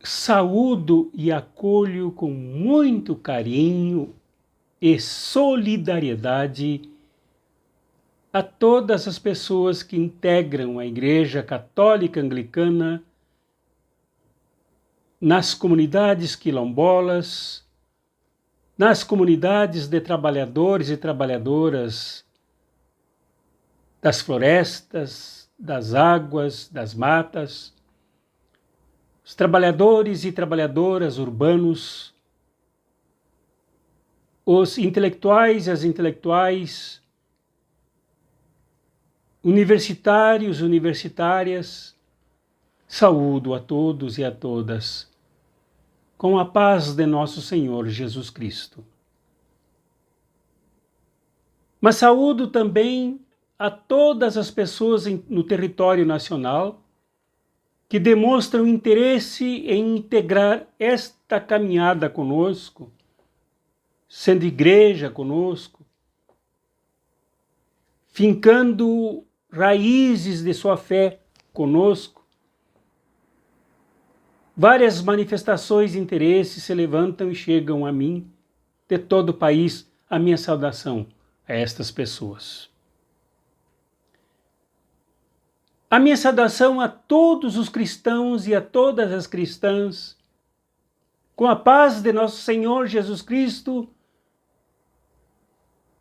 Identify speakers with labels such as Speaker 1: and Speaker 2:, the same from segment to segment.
Speaker 1: saúdo e acolho com muito carinho e solidariedade a todas as pessoas que integram a Igreja Católica Anglicana nas comunidades quilombolas, nas comunidades de trabalhadores e trabalhadoras das florestas, das águas, das matas, os trabalhadores e trabalhadoras urbanos, os intelectuais e as intelectuais, universitários, universitárias, saúdo a todos e a todas, com a paz de nosso Senhor Jesus Cristo. Mas saúdo também a todas as pessoas no território nacional que demonstram interesse em integrar esta caminhada conosco, sendo igreja conosco, fincando raízes de sua fé conosco. Várias manifestações de interesse se levantam e chegam a mim, de todo o país, a minha saudação a estas pessoas. A minha saudação a todos os cristãos e a todas as cristãs, com a paz de nosso Senhor Jesus Cristo,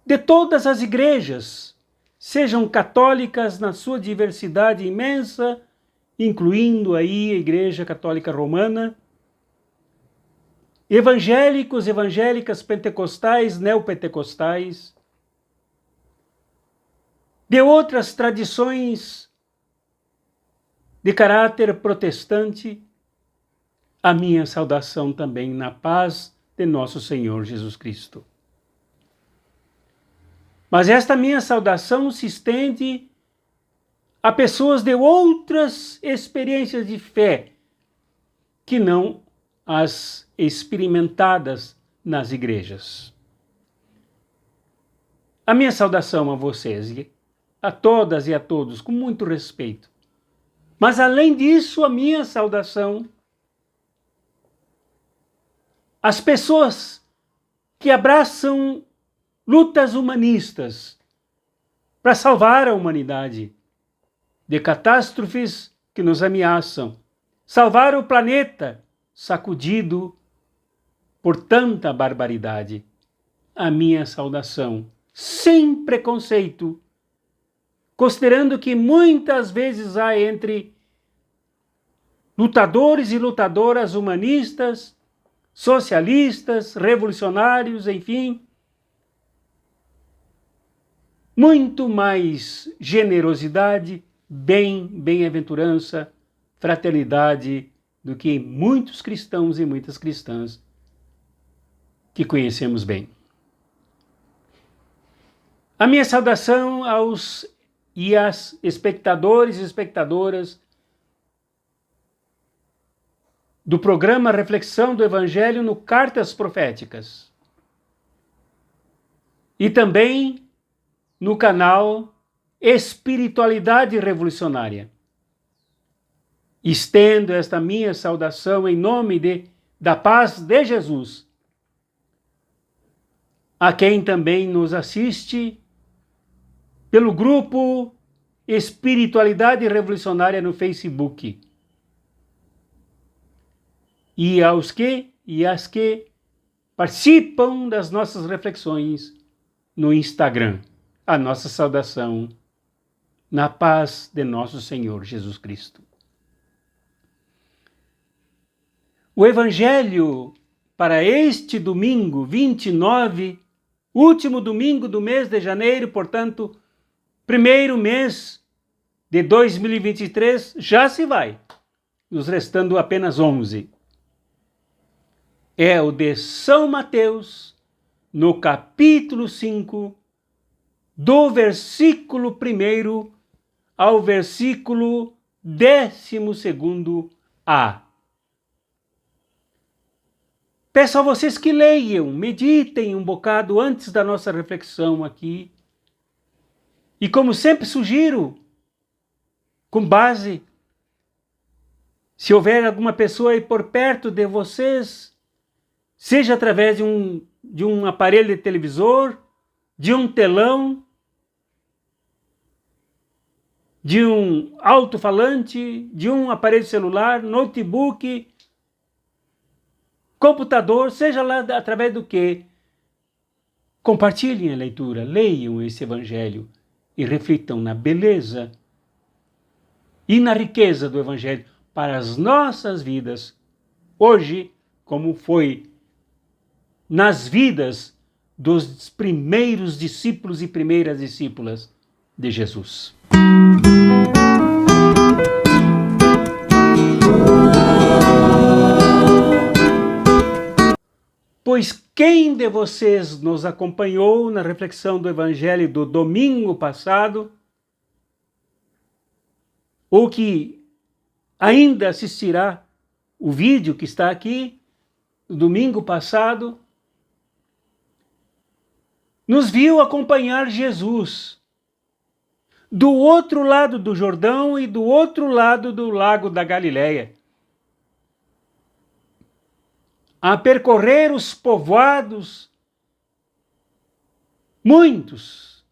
Speaker 1: de todas as igrejas, sejam católicas na sua diversidade imensa, incluindo aí a Igreja Católica Romana, evangélicos, evangélicas, pentecostais, neopentecostais, de outras tradições de caráter protestante, a minha saudação também na paz de nosso Senhor Jesus Cristo. Mas esta minha saudação se estende a pessoas de outras experiências de fé, que não as experimentadas nas igrejas. A minha saudação a vocês, a todas e a todos, com muito respeito. Mas além disso, a minha saudação às pessoas que abraçam lutas humanistas para salvar a humanidade de catástrofes que nos ameaçam, salvar o planeta sacudido por tanta barbaridade. A minha saudação, sem preconceito, considerando que muitas vezes há entre lutadores e lutadoras humanistas, socialistas, revolucionários, enfim, muito mais generosidade, bem-aventurança, fraternidade do que muitos cristãos e muitas cristãs que conhecemos bem. A minha saudação aos e às espectadores e espectadoras do programa Reflexão do Evangelho no Cartas Proféticas e também no canal Espiritualidade Revolucionária. Estendo esta minha saudação em nome da paz de Jesus, a quem também nos assiste pelo grupo Espiritualidade Revolucionária no Facebook. E aos que e às que participam das nossas reflexões no Instagram. A nossa saudação na paz de nosso Senhor Jesus Cristo. O Evangelho para este domingo 29, último domingo do mês de janeiro, portanto, primeiro mês de 2023, já se vai, nos restando apenas 11. É o de São Mateus, no capítulo 5, do versículo 1 ao versículo 12a. Peço a vocês que leiam, meditem um bocado antes da nossa reflexão aqui. E como sempre sugiro, com base, Se houver alguma pessoa aí por perto de vocês, seja através de um aparelho de televisor, de um telão, de um alto-falante, de um aparelho celular, notebook, computador, seja lá através do que, compartilhem a leitura, leiam esse evangelho e reflitam na beleza e na riqueza do evangelho para as nossas vidas, hoje, como foi nas vidas dos primeiros discípulos e primeiras discípulas de Jesus. Pois quem de vocês nos acompanhou na reflexão do Evangelho do domingo passado, ou que ainda assistirá o vídeo que está aqui, no domingo passado, nos viu acompanhar Jesus do outro lado do Jordão e do outro lado do lago da Galileia, a percorrer os povoados, muitos,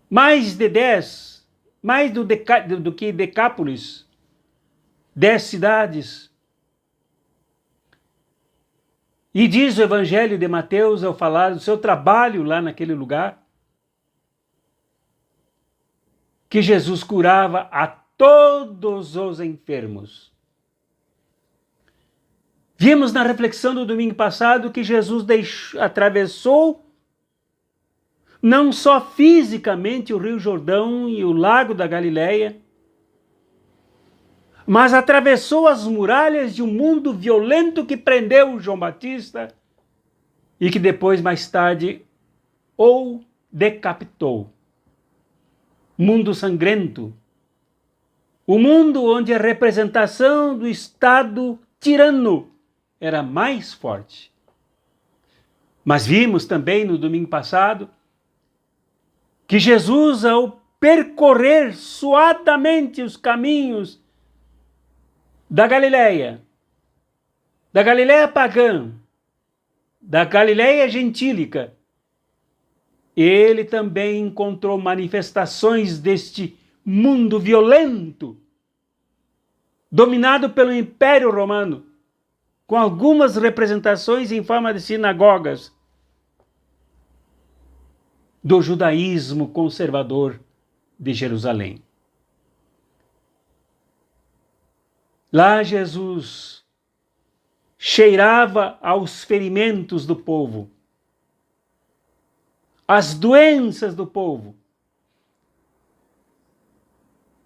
Speaker 1: mais de 10, mais do que Decápolis, 10 cidades. E diz o Evangelho de Mateus, ao falar do seu trabalho lá naquele lugar, que Jesus curava a todos os enfermos. Vimos na reflexão do domingo passado que Jesus atravessou não só fisicamente o Rio Jordão e o Lago da Galileia, mas atravessou as muralhas de um mundo violento que prendeu João Batista e que depois, mais tarde, o decapitou. Mundo sangrento. O mundo onde a representação do Estado tirano era mais forte. Mas vimos também no domingo passado que Jesus, ao percorrer suadamente os caminhos da Galileia pagã, da Galileia gentílica, ele também encontrou manifestações deste mundo violento, dominado pelo Império Romano, com algumas representações em forma de sinagogas do judaísmo conservador de Jerusalém. Lá Jesus cheirava aos ferimentos do povo, às doenças do povo.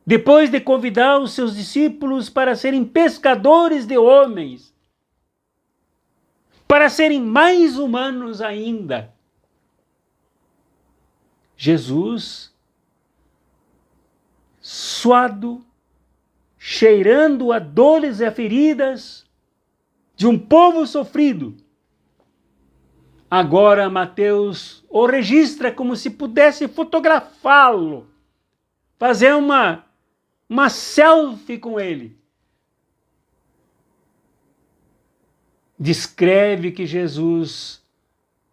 Speaker 1: Depois de convidar os seus discípulos para serem pescadores de homens, para serem mais humanos ainda, Jesus, suado, cheirando a dores e a feridas de um povo sofrido, agora Mateus o registra como se pudesse fotografá-lo, fazer uma selfie com ele. Descreve que Jesus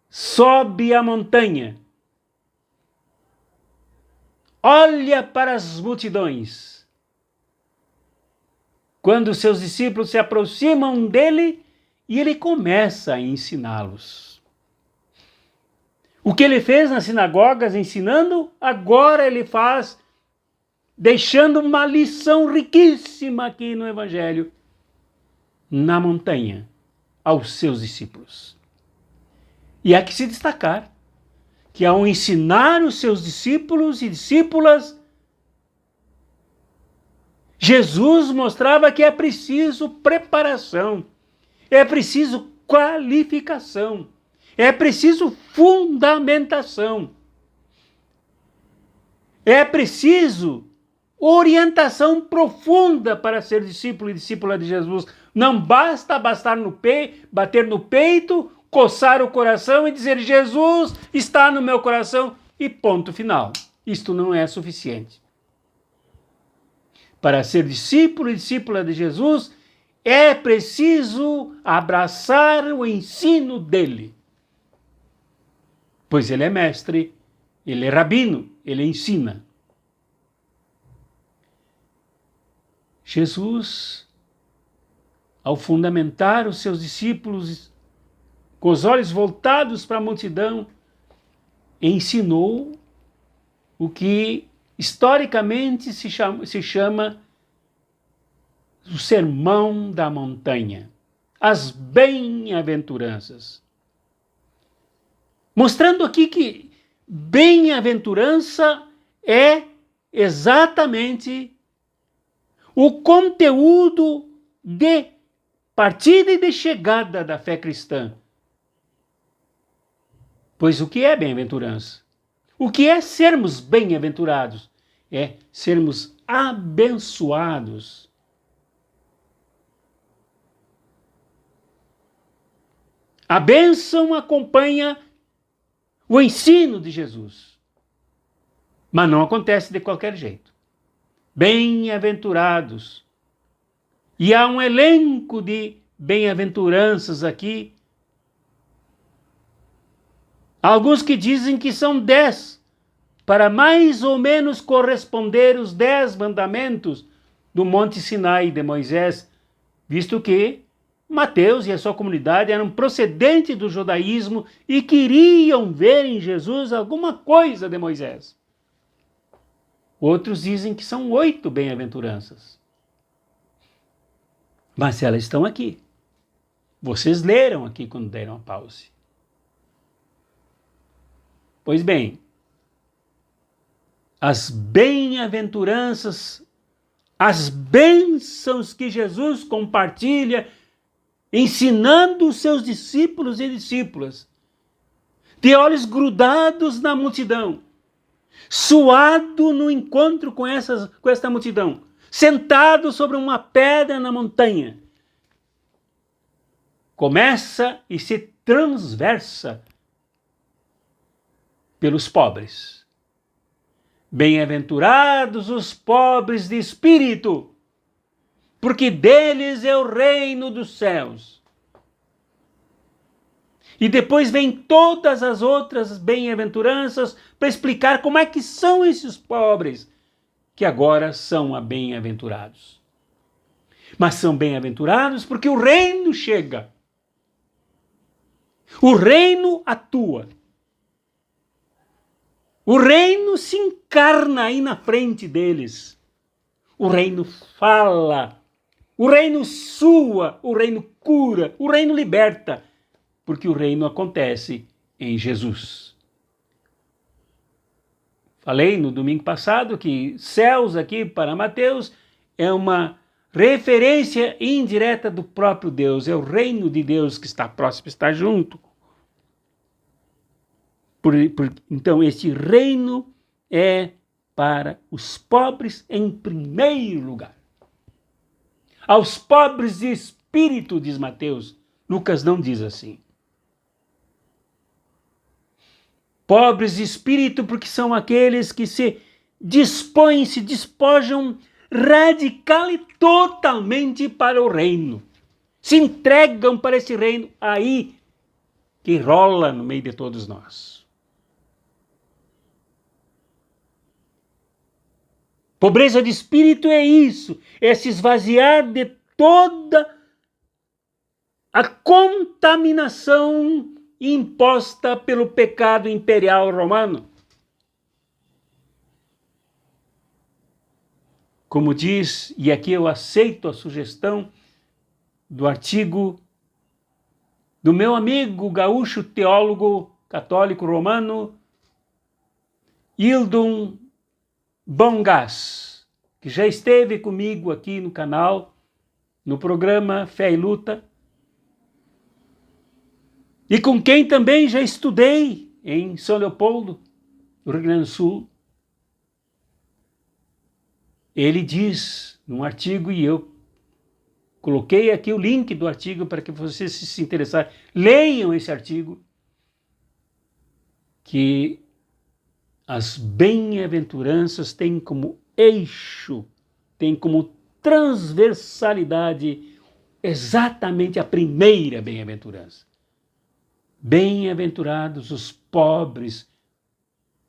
Speaker 1: sobe a montanha, olha para as multidões. Quando seus discípulos se aproximam dele e ele começa a ensiná-los. O que ele fez nas sinagogas ensinando, agora ele faz deixando uma lição riquíssima aqui no Evangelho, na montanha, aos seus discípulos. E há que se destacar que ao ensinar os seus discípulos e discípulas, Jesus mostrava que é preciso preparação, é preciso qualificação, é preciso fundamentação, é preciso orientação profunda para ser discípulo e discípula de Jesus. Não basta bater no peito, coçar o coração e dizer Jesus está no meu coração e ponto final. Isto não é suficiente. Para ser discípulo e discípula de Jesus, é preciso abraçar o ensino dele. Pois ele é mestre, ele é rabino, ele ensina. Jesus, ao fundamentar os seus discípulos com os olhos voltados para a multidão, ensinou o que historicamente se chama o Sermão da Montanha, as bem-aventuranças. Mostrando aqui que bem-aventurança é exatamente o conteúdo de partida e de chegada da fé cristã. Pois o que é bem-aventurança? O que é sermos bem-aventurados? É sermos abençoados. A bênção acompanha o ensino de Jesus. Mas não acontece de qualquer jeito. Bem-aventurados. E há um elenco de bem-aventuranças aqui. Alguns que dizem que são 10, para mais ou menos corresponder os 10 mandamentos do Monte Sinai de Moisés, visto que Mateus e a sua comunidade eram procedentes do judaísmo e queriam ver em Jesus alguma coisa de Moisés. Outros dizem que são 8 bem-aventuranças. Mas elas estão aqui. Vocês leram aqui quando deram a pause. Pois bem, as bem-aventuranças, as bênçãos que Jesus compartilha, ensinando os seus discípulos e discípulas, de olhos grudados na multidão, suado no encontro com esta multidão, sentado sobre uma pedra na montanha, começa e se transversa pelos pobres. Bem-aventurados os pobres de espírito, porque deles é o reino dos céus. E depois vem todas as outras bem-aventuranças para explicar como é que são esses pobres, que agora são bem-aventurados. Mas são bem-aventurados porque o reino chega. O reino atua. O reino se encarna aí na frente deles. O reino fala. O reino sua, o reino cura, o reino liberta, porque o reino acontece em Jesus. Falei no domingo passado que céus aqui para Mateus é uma referência indireta do próprio Deus, é o reino de Deus que está próximo, está junto. Então, este reino é para os pobres em primeiro lugar. Aos pobres de espírito, diz Mateus. Lucas não diz assim. Pobres de espírito porque são aqueles que se dispõem, se despojam radical e totalmente para o reino. Se entregam para esse reino aí que rola no meio de todos nós. Pobreza de espírito é isso, é se esvaziar de toda a contaminação imposta pelo pecado imperial romano. Como diz, e aqui eu aceito a sugestão do artigo do meu amigo gaúcho teólogo católico romano, Hildon Bongas, que já esteve comigo aqui no canal, no programa Fé e Luta, e com quem também já estudei em São Leopoldo, no Rio Grande do Sul. Ele diz num artigo, e eu coloquei aqui o link do artigo para que vocês se interessarem, leiam esse artigo, que as bem-aventuranças têm como eixo tem como transversalidade exatamente a primeira bem-aventurança. Bem-aventurados os pobres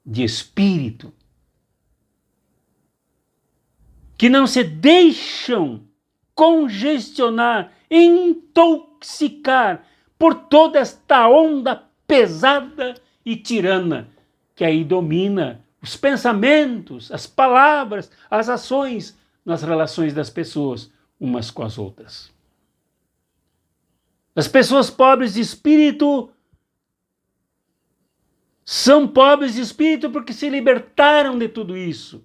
Speaker 1: de espírito, que não se deixam congestionar, intoxicar por toda esta onda pesada e tirana que aí domina os pensamentos, as palavras, as ações nas relações das pessoas umas com as outras. As pessoas pobres de espírito são pobres de espírito porque se libertaram de tudo isso.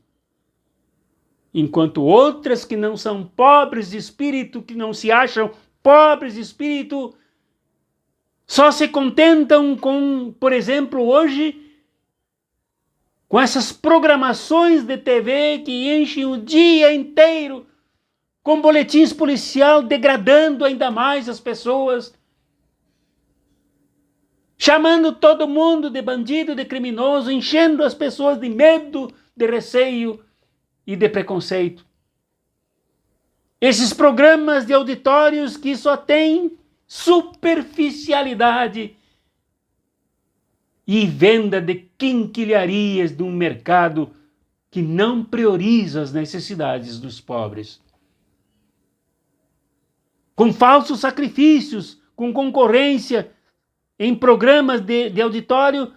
Speaker 1: Enquanto outras que não são pobres de espírito, que não se acham pobres de espírito, só se contentam com, por exemplo, hoje, com essas programações de TV que enchem o dia inteiro, com boletins policial degradando ainda mais as pessoas, chamando todo mundo de bandido, de criminoso, enchendo as pessoas de medo, de receio e de preconceito. Esses programas de auditórios que só têm superficialidade e venda de quinquilharias de um mercado que não prioriza as necessidades dos pobres. Com falsos sacrifícios, com concorrência em programas de auditório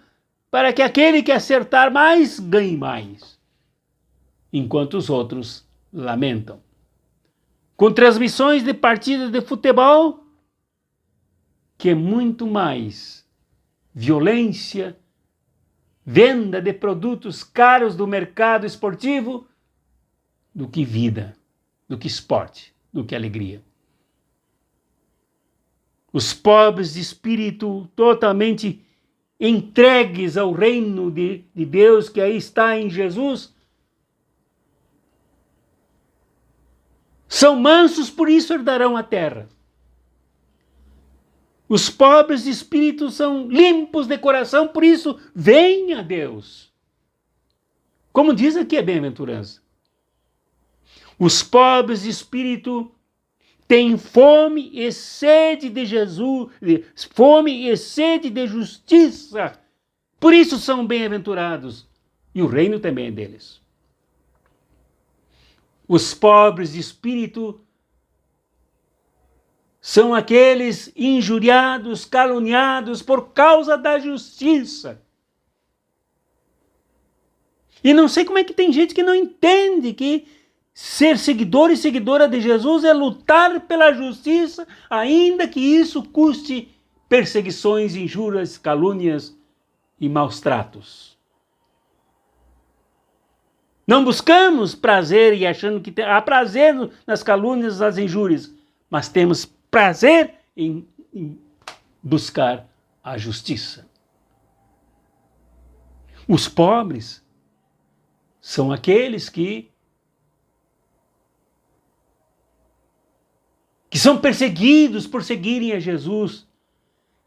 Speaker 1: para que aquele que acertar mais ganhe mais, enquanto os outros lamentam. Com transmissões de partidas de futebol, que é muito mais violência, venda de produtos caros do mercado esportivo, do que vida, do que esporte, do que alegria. Os pobres de espírito totalmente entregues ao reino de Deus que aí está em Jesus, são mansos, por isso herdarão a terra. Os pobres de espírito são limpos de coração, por isso vêm a Deus. Como diz aqui a bem-aventurança. Os pobres de espírito têm fome e sede de Jesus, fome e sede de justiça. Por isso são bem-aventurados. E o reino também é deles. Os pobres de espírito são aqueles injuriados, caluniados por causa da justiça. E não sei como é que tem gente que não entende que ser seguidor e seguidora de Jesus é lutar pela justiça, ainda que isso custe perseguições, injúrias, calúnias e maus tratos. Não buscamos prazer e achando que há prazer nas calúnias, nas injúrias, mas temos prazer em buscar a justiça. Os pobres são aqueles que são perseguidos por seguirem a Jesus.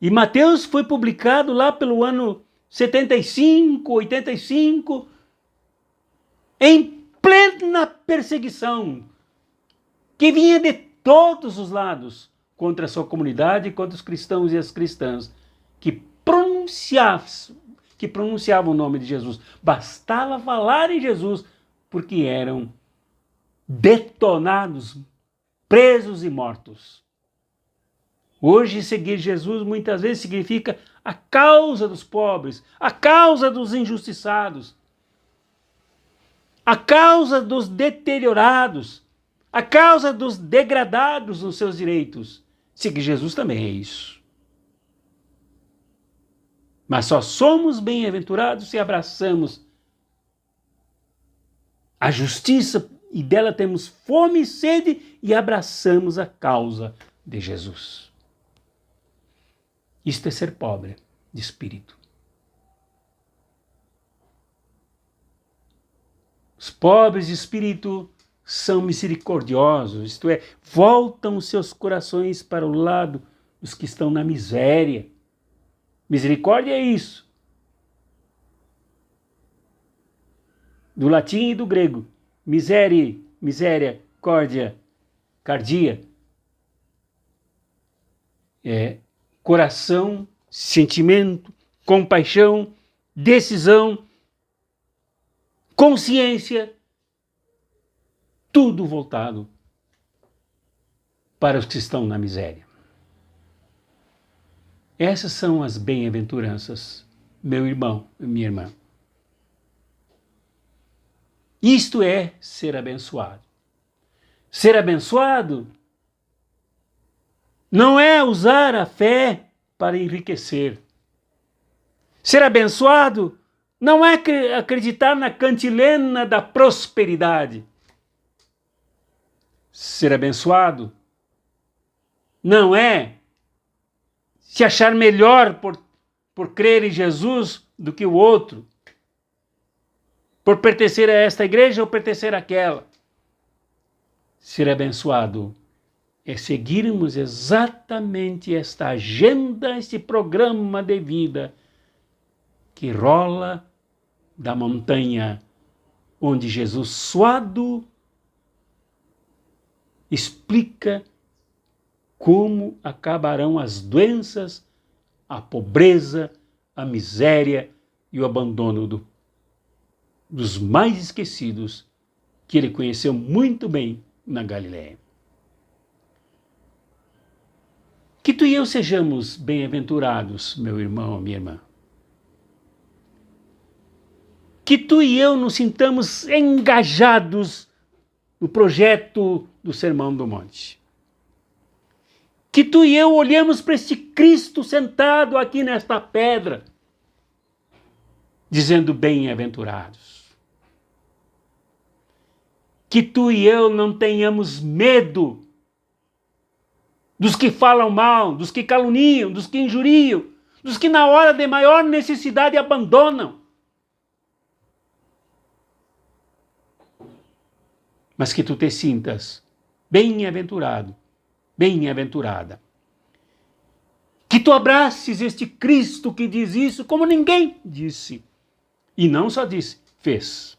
Speaker 1: E Mateus foi publicado lá pelo ano 75, 85, em plena perseguição, que vinha de todos os lados contra a sua comunidade, contra os cristãos e as cristãs, que pronunciavam o nome de Jesus. Bastava falar em Jesus, porque eram detonados, presos e mortos. Hoje, seguir Jesus muitas vezes significa a causa dos pobres, a causa dos injustiçados, a causa dos deteriorados, a causa dos degradados nos seus direitos. Seguir Jesus também é isso. Mas só somos bem-aventurados se abraçamos a justiça e dela temos fome e sede e abraçamos a causa de Jesus. Isto é ser pobre de espírito. Os pobres de espírito são misericordiosos, isto é, voltam os seus corações para o lado dos que estão na miséria. Misericórdia é isso. Do latim e do grego. Miséria, misericórdia, cardia. É coração, sentimento, compaixão, decisão, consciência, tudo voltado para os que estão na miséria. Essas são as bem-aventuranças, meu irmão e minha irmã. Isto é ser abençoado. Ser abençoado não é usar a fé para enriquecer. Ser abençoado não é acreditar na cantilena da prosperidade. Ser abençoado não é se achar melhor por crer em Jesus do que o outro, por pertencer a esta igreja ou pertencer àquela. Ser abençoado é seguirmos exatamente esta agenda, este programa de vida que rola da montanha, onde Jesus suado explica como acabarão as doenças, a pobreza, a miséria e o abandono dos mais esquecidos que ele conheceu muito bem na Galiléia. Que tu e eu sejamos bem-aventurados, meu irmão, minha irmã. Que tu e eu nos sintamos engajados no projeto do Sermão do Monte. Que tu e eu olhemos para este Cristo sentado aqui nesta pedra, dizendo bem-aventurados. Que tu e eu não tenhamos medo dos que falam mal, dos que caluniam, dos que injuriam, dos que na hora de maior necessidade abandonam. Mas que tu te sintas bem-aventurado, bem-aventurada. Que tu abraces este Cristo que diz isso como ninguém disse. E não só disse, fez.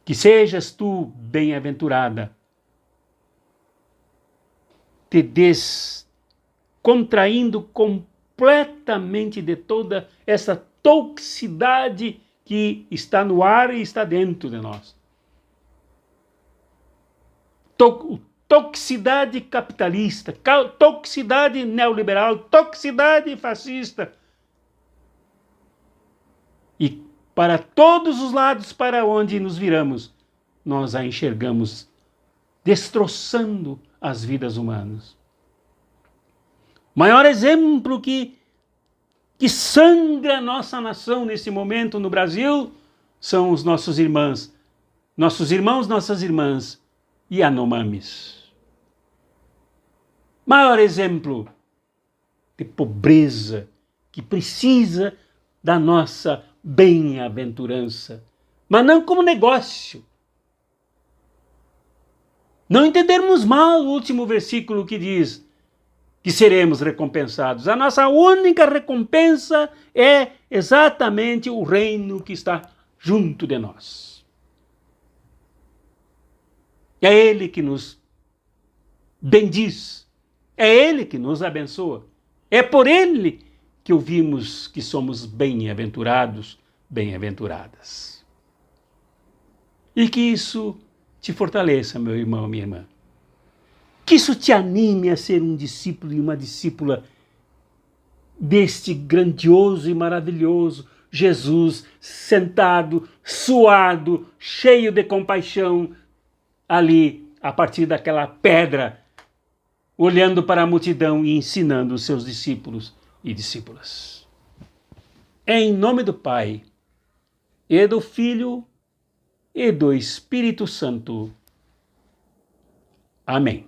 Speaker 1: Que sejas tu bem-aventurada, te descontraindo completamente de toda essa toxicidade que está no ar e está dentro de nós. Toxicidade capitalista, toxicidade neoliberal, toxicidade fascista. E para todos os lados para onde nos viramos, nós a enxergamos destroçando as vidas humanas. O maior exemplo que sangra a nossa nação nesse momento no Brasil são os nossos irmãos, nossas irmãs Yanomamis. Maior exemplo de pobreza que precisa da nossa bem-aventurança, mas não como negócio. Não entendermos mal o último versículo que diz que seremos recompensados. A nossa única recompensa é exatamente o reino que está junto de nós. É Ele que nos bendiz, é Ele que nos abençoa, é por Ele que ouvimos que somos bem-aventurados, bem-aventuradas. E que isso te fortaleça, meu irmão, minha irmã. Que isso te anime a ser um discípulo e uma discípula deste grandioso e maravilhoso Jesus, sentado, suado, cheio de compaixão, ali, a partir daquela pedra, olhando para a multidão e ensinando os seus discípulos e discípulas. Em nome do Pai, e do Filho, e do Espírito Santo. Amém.